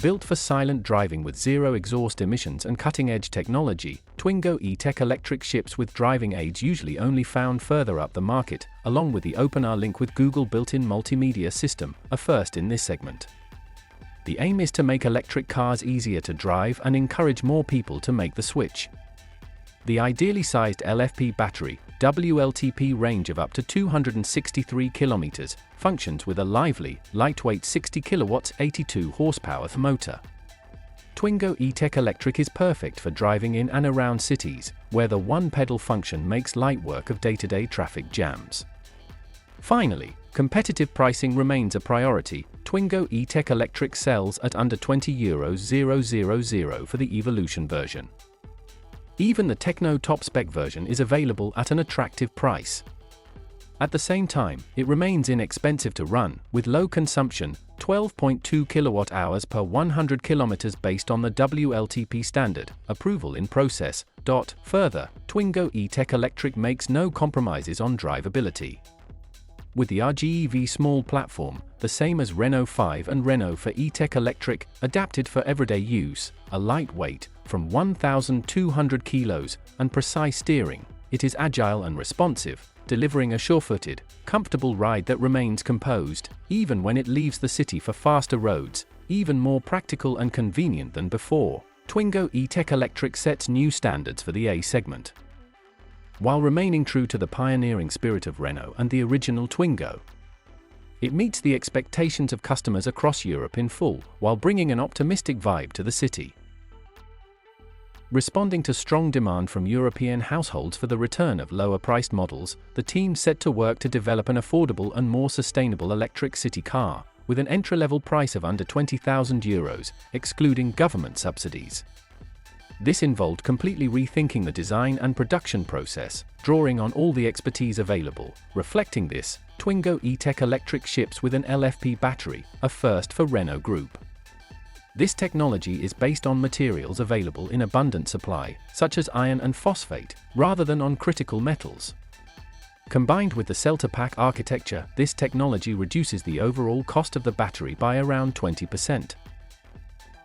Built for silent driving with zero exhaust emissions and cutting-edge technology, Twingo E Tech electric ships with driving aids usually only found further up the market, along with the OpenR link with Google built-in multimedia system, a first in this segment. The aim is to make electric cars easier to drive and encourage more people to make the switch. The ideally sized LFP battery, WLTP range of up to 263 kilometers, functions with a lively, lightweight 60 kilowatts 82 horsepower motor. Twingo E Tech Electric is perfect for driving in and around cities, where the one-pedal function makes light work of day-to-day traffic jams. Finally, competitive pricing remains a priority. Twingo E Tech Electric sells at under €20,000 for the Evolution version. Even the Techno top-spec version is available at an attractive price. At the same time, it remains inexpensive to run, with low consumption, 12.2 kWh per 100 km based on the WLTP standard, approval in process. Further, Twingo E Tech Electric makes no compromises on drivability. With the RGEV small platform, the same as Renault 5 and Renault for E Tech Electric, adapted for everyday use, a lightweight, from 1,200 kilos, and precise steering, it is agile and responsive, delivering a sure-footed, comfortable ride that remains composed, even when it leaves the city for faster roads, even more practical and convenient than before. Twingo E Tech Electric sets new standards for the A segment, while remaining true to the pioneering spirit of Renault and the original Twingo. It meets the expectations of customers across Europe in full, while bringing an optimistic vibe to the city. Responding to strong demand from European households for the return of lower-priced models, the team set to work to develop an affordable and more sustainable electric city car, with an entry-level price of under €20,000, excluding government subsidies. This involved completely rethinking the design and production process, drawing on all the expertise available. Reflecting this, Twingo E Tech Electric ships with an LFP battery, a first for Renault Group. This technology is based on materials available in abundant supply, such as iron and phosphate, rather than on critical metals. Combined with the cell-to-pack architecture, this technology reduces the overall cost of the battery by around 20%.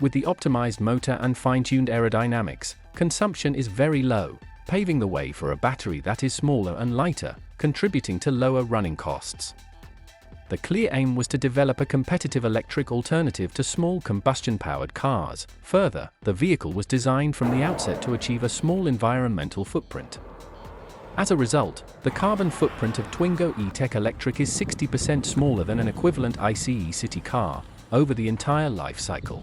With the optimized motor and fine-tuned aerodynamics, consumption is very low, paving the way for a battery that is smaller and lighter, contributing to lower running costs. The clear aim was to develop a competitive electric alternative to small combustion-powered cars. Further, the vehicle was designed from the outset to achieve a small environmental footprint. As a result, the carbon footprint of Twingo E Tech Electric is 60% smaller than an equivalent ICE city car, over the entire life cycle.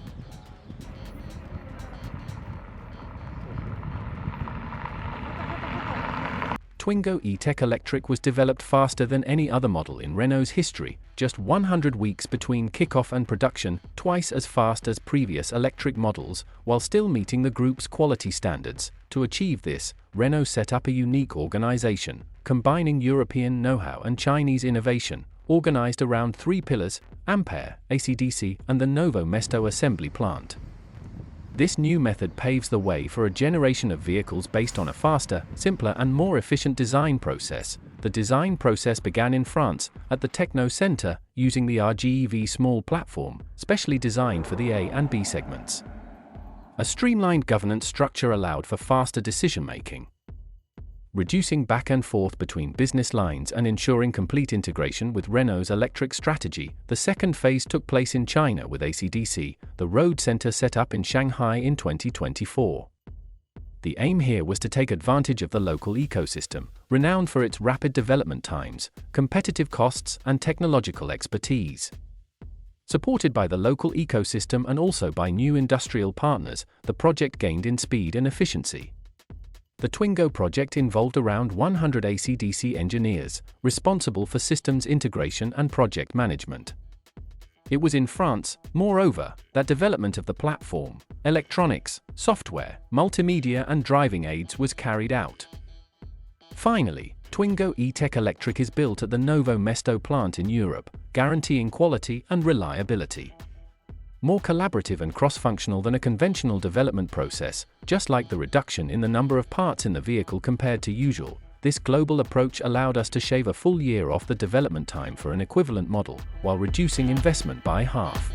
Twingo E Tech Electric was developed faster than any other model in Renault's history, just 100 weeks between kickoff and production, twice as fast as previous electric models, while still meeting the group's quality standards. To achieve this, Renault set up a unique organization, combining European know-how and Chinese innovation, organized around three pillars: Ampere, AC/DC, and the Novo Mesto assembly plant. This new method paves the way for a generation of vehicles based on a faster, simpler and more efficient design process. The design process began in France, at the Techno Center, using the RGEV small platform, specially designed for the A and B segments. A streamlined governance structure allowed for faster decision-making, reducing back and forth between business lines and ensuring complete integration with Renault's electric strategy. The second phase took place in China with AC/DC, the road center set up in Shanghai in 2024. The aim here was to take advantage of the local ecosystem, renowned for its rapid development times, competitive costs, and technological expertise. Supported by the local ecosystem and also by new industrial partners, the project gained in speed and efficiency. The Twingo project involved around 100 AC/DC engineers, responsible for systems integration and project management. It was in France, moreover, that development of the platform, electronics, software, multimedia and driving aids was carried out. Finally, Twingo E Tech Electric is built at the Novo Mesto plant in Europe, guaranteeing quality and reliability. more collaborative and cross-functional than a conventional development process, just like the reduction in the number of parts in the vehicle compared to usual. This global approach allowed us to shave a full year off the development time for an equivalent model, while reducing investment by half.